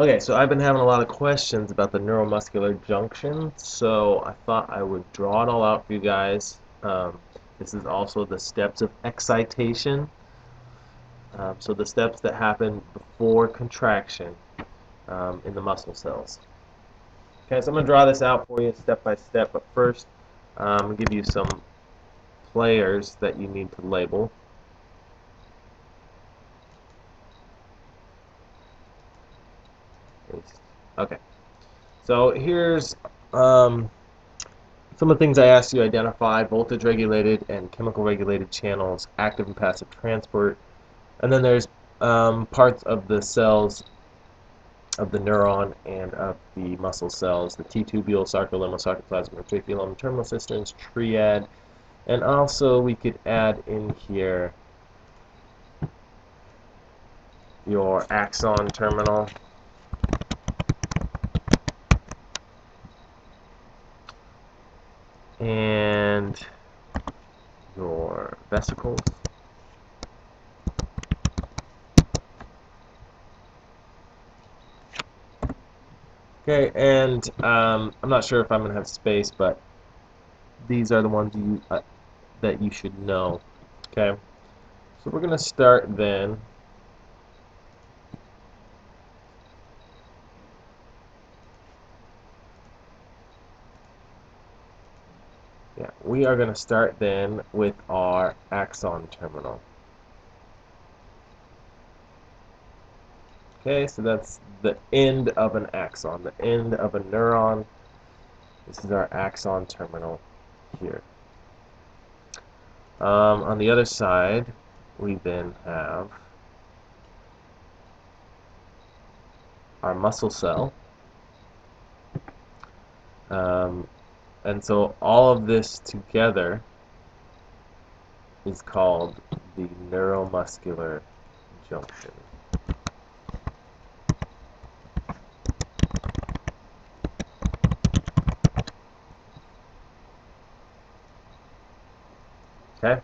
Okay, so I've been having a lot of questions about the neuromuscular junction, so I thought I would draw it all out for you guys. This is also the steps of excitation, so the steps that happen before contraction in the muscle cells. Okay, so I'm going to draw this out for you step by step, but first I'm going to give you some players that you need to label. Okay, so here's some of the things I asked you to identify: voltage regulated and chemical regulated channels, active and passive transport, and then there's parts of the cells of the neuron and of the muscle cells: the Ttubule, sarcolemma, sarcoplasmic reticulum, terminal cisterns, triad, and also we could add in here your axon terminal, and your vesicles. Okay, and I'm not sure if I'm going to have space, but these are the ones that you should know. Okay, so we're going to start then. Yeah, we are going to start then with our axon terminal. Okay, so that's the end of an axon, the end of a neuron. This is our axon terminal here. On the other side, we then have our muscle cell. And so all of this together is called the neuromuscular junction. Okay?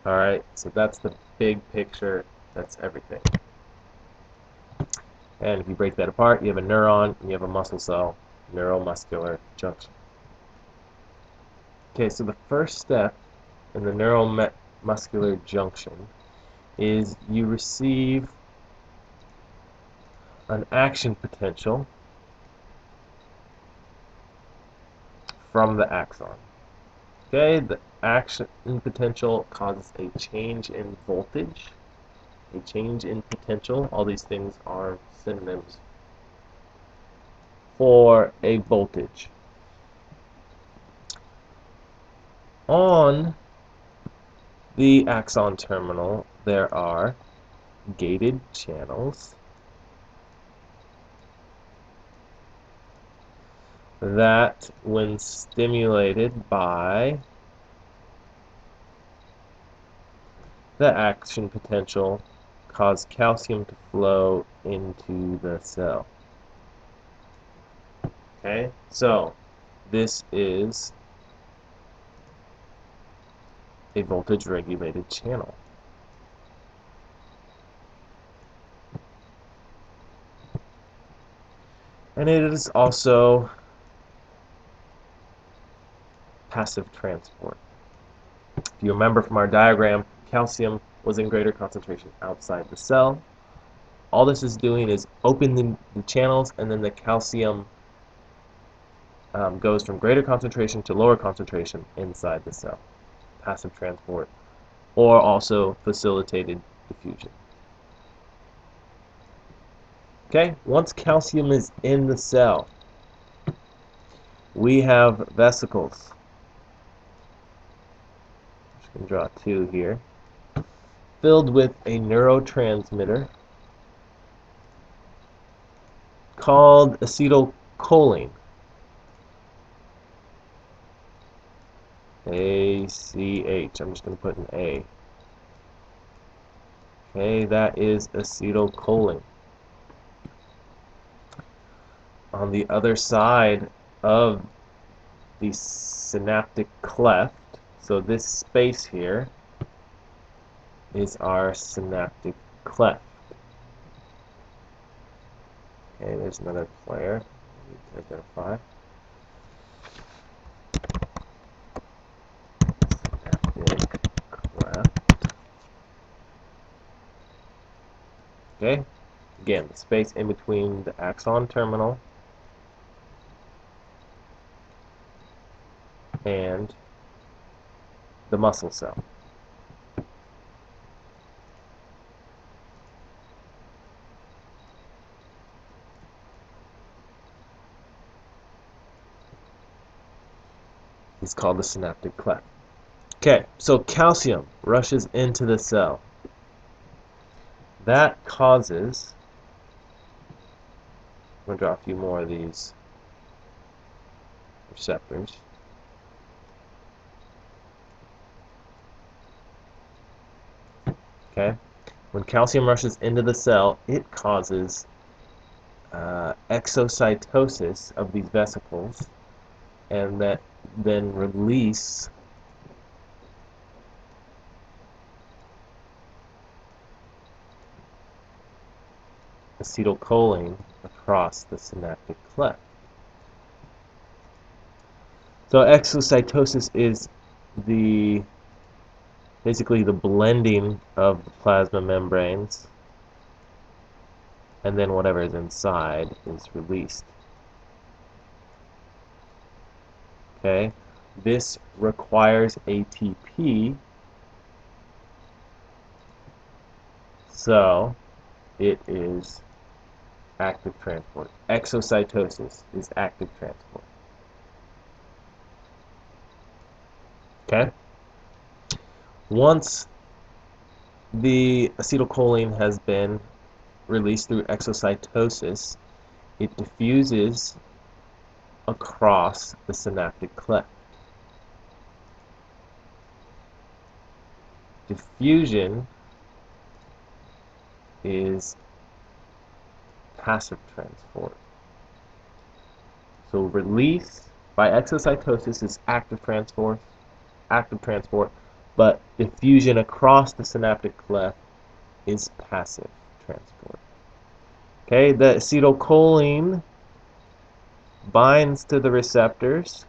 Alright, so that's the big picture. That's everything. And if you break that apart, you have a neuron and you have a muscle cell, neuromuscular junction. Okay, so the first step in the neuromuscular junction is you receive an action potential from the axon. Okay, the action potential causes a change in voltage, a change in potential. All these things are synonyms for a voltage. On the axon terminal, there are gated channels that, when stimulated by the action potential, cause calcium to flow into the cell. Okay, so this is a voltage regulated channel. And it is also passive transport. If you remember from our diagram, calcium was in greater concentration outside the cell. All this is doing is opening the channels, and then the calcium goes from greater concentration to lower concentration inside the cell. Passive transport, or also facilitated diffusion. Okay, once calcium is in the cell, we have vesicles. I'm just going to draw two here, filled with a neurotransmitter called acetylcholine. ACH. I'm just going to put an A. Okay, that is acetylcholine. On the other side of the synaptic cleft, so this space here, is our synaptic cleft. Okay, there's another player we need to identify. Synaptic cleft. Okay, again, the space in between the axon terminal and the muscle cell. It's called the synaptic cleft. Okay, so calcium rushes into the cell. That causes, I'm going to draw a few more of these receptors. Okay, when calcium rushes into the cell, it causes exocytosis of these vesicles, and that then release acetylcholine across the synaptic cleft. So exocytosis is basically the blending of the plasma membranes, and then whatever is inside is released. Okay, this requires ATP, so it is active transport. Exocytosis is active transport. Okay? Once the acetylcholine has been released through exocytosis, it diffuses across the synaptic cleft. Diffusion is passive transport. So release by exocytosis is active transport, but diffusion across the synaptic cleft is passive transport. Okay, the acetylcholine binds to the receptors,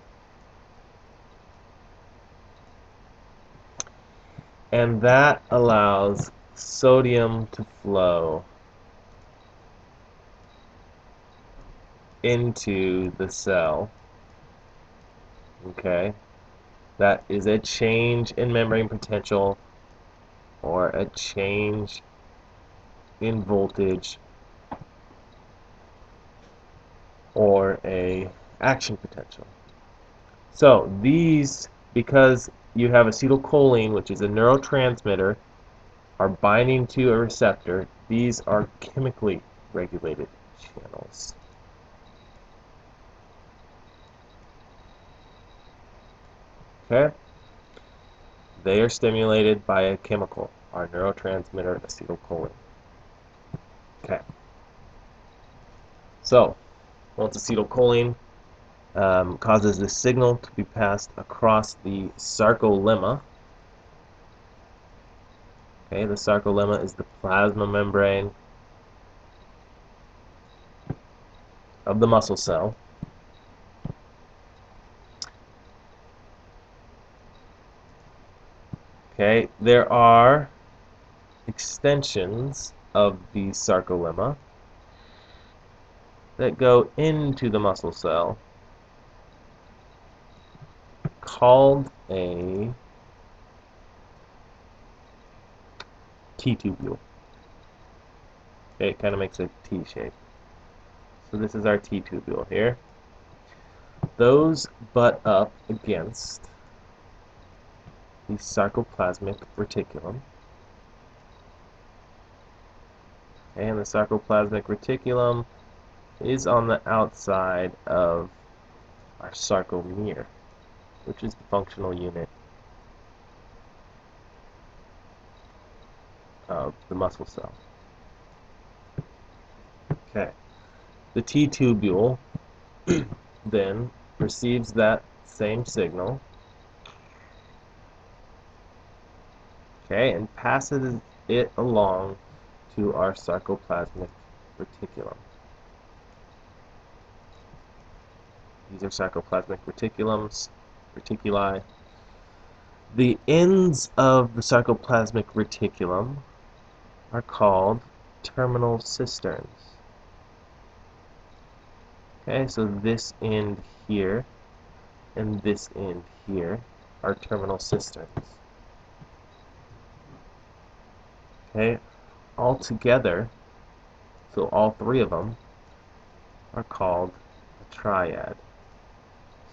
and that allows sodium to flow into the cell. Okay, that is a change in membrane potential or a change in voltage or a action potential. So these, because you have acetylcholine, which is a neurotransmitter, are binding to a receptor, these are chemically regulated channels. Okay? They are stimulated by a chemical, our neurotransmitter acetylcholine. Okay. So, once acetylcholine causes this signal to be passed across the sarcolemma. Okay, the sarcolemma is the plasma membrane of the muscle cell. Okay, there are extensions of the sarcolemma that go into the muscle cell called a Ttubule. Okay, it kind of makes a T shape. So this is our Ttubule here. Those butt up against the sarcoplasmic reticulum. And the sarcoplasmic reticulum is on the outside of our sarcomere, which is the functional unit of the muscle cell. Okay. The Ttubule then receives that same signal okay, and passes it along to our sarcoplasmic reticulum. These are sarcoplasmic reticuli. The ends of the sarcoplasmic reticulum are called terminal cisterns. Okay, so this end here and this end here are terminal cisterns. Okay, all together, so all three of them are called a triad.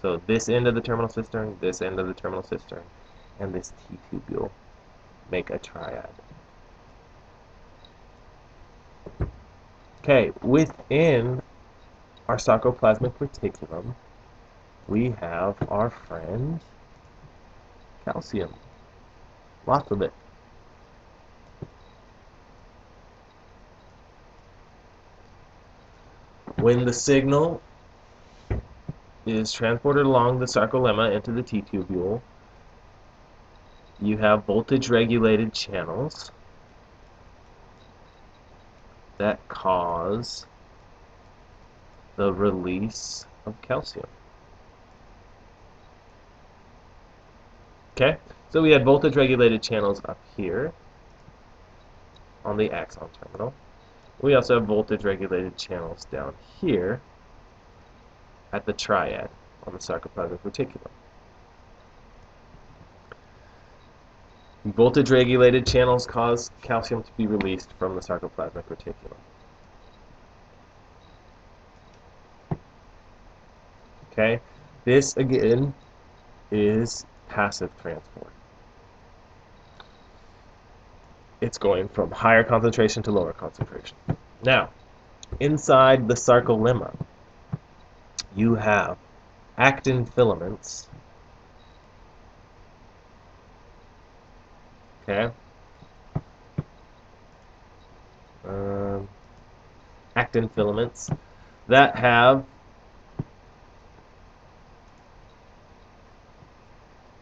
So this end of the terminal cistern, this end of the terminal cistern, and this Ttubule make a triad. Okay, within our sarcoplasmic reticulum, we have our friend calcium. Lots of it. When the signal is transported along the sarcolemma into the Ttubule, you have voltage-regulated channels that cause the release of calcium. Okay, so we had voltage-regulated channels up here on the axon terminal. We also have voltage-regulated channels down here at the triad on the sarcoplasmic reticulum. Voltage-regulated channels cause calcium to be released from the sarcoplasmic reticulum. Okay, this again is passive transport. It's going from higher concentration to lower concentration. Now, inside the sarcolemma, you have actin filaments. Okay. Actin filaments that have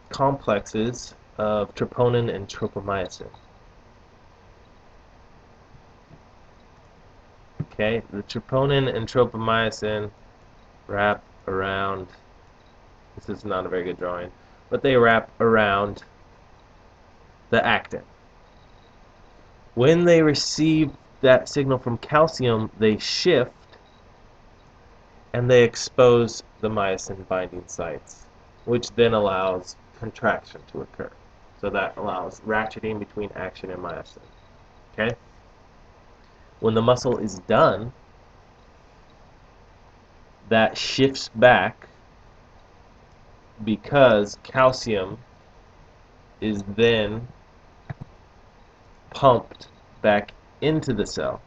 complexes of troponin and tropomyosin. Okay, the troponin and tropomyosin wrap around, this is not a very good drawing, but they wrap around the actin. When they receive that signal from calcium, they shift and they expose the myosin binding sites, which then allows contraction to occur. So that allows ratcheting between action and myosin. Okay? When the muscle is done, that shifts back because calcium is then pumped back into the cell.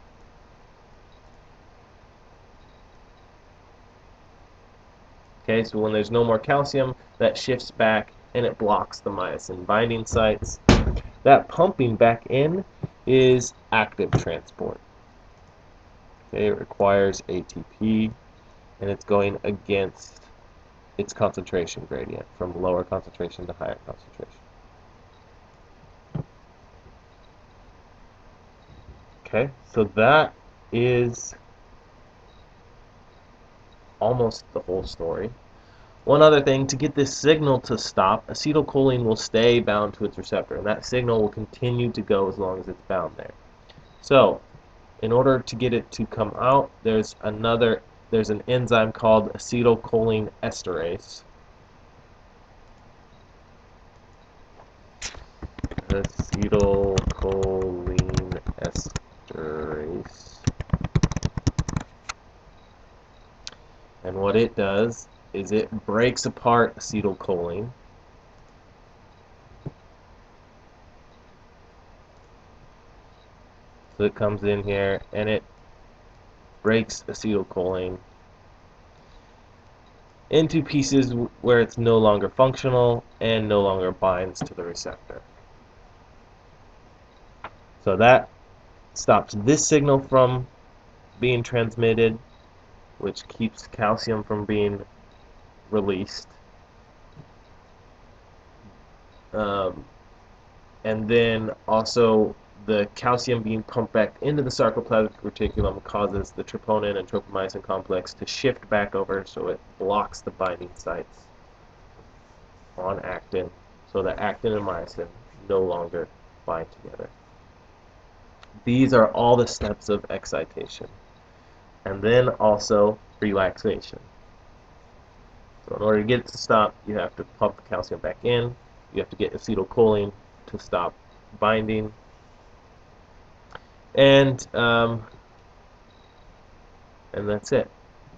Okay, so when there's no more calcium, that shifts back and it blocks the myosin binding sites. That pumping back in is active transport. Okay, it requires ATP and it's going against its concentration gradient from lower concentration to higher concentration. Okay, so that is almost the whole story. One other thing, to get this signal to stop, acetylcholine will stay bound to its receptor, and that signal will continue to go as long as it's bound there. So, in order to get it to come out, there's an enzyme called acetylcholine esterase. Acetylcholine esterase. And what it does is it breaks apart acetylcholine so it comes in here and it breaks acetylcholine into pieces where it's no longer functional and no longer binds to the receptor. So that stops this signal from being transmitted, which keeps calcium from being released. and then also the calcium being pumped back into the sarcoplasmic reticulum causes the troponin and tropomyosin complex to shift back over, so it blocks the binding sites on actin, so that actin and myosin no longer bind together. These are all the steps of excitation. And then also relaxation. So in order to get it to stop, you have to pump the calcium back in. You have to get acetylcholine to stop binding. And that's it.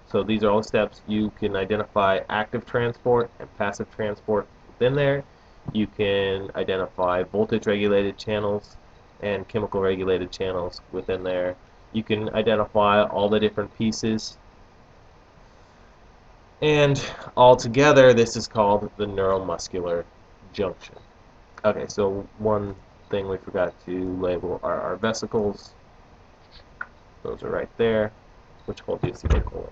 So these are all the steps. You can identify active transport and passive transport within there. You can identify voltage regulated channels and chemical regulated channels within there. You can identify all the different pieces. And altogether, this is called the neuromuscular junction. Okay, so one thing we forgot to label are our vesicles. Those are right there, which hold the acetylcholine.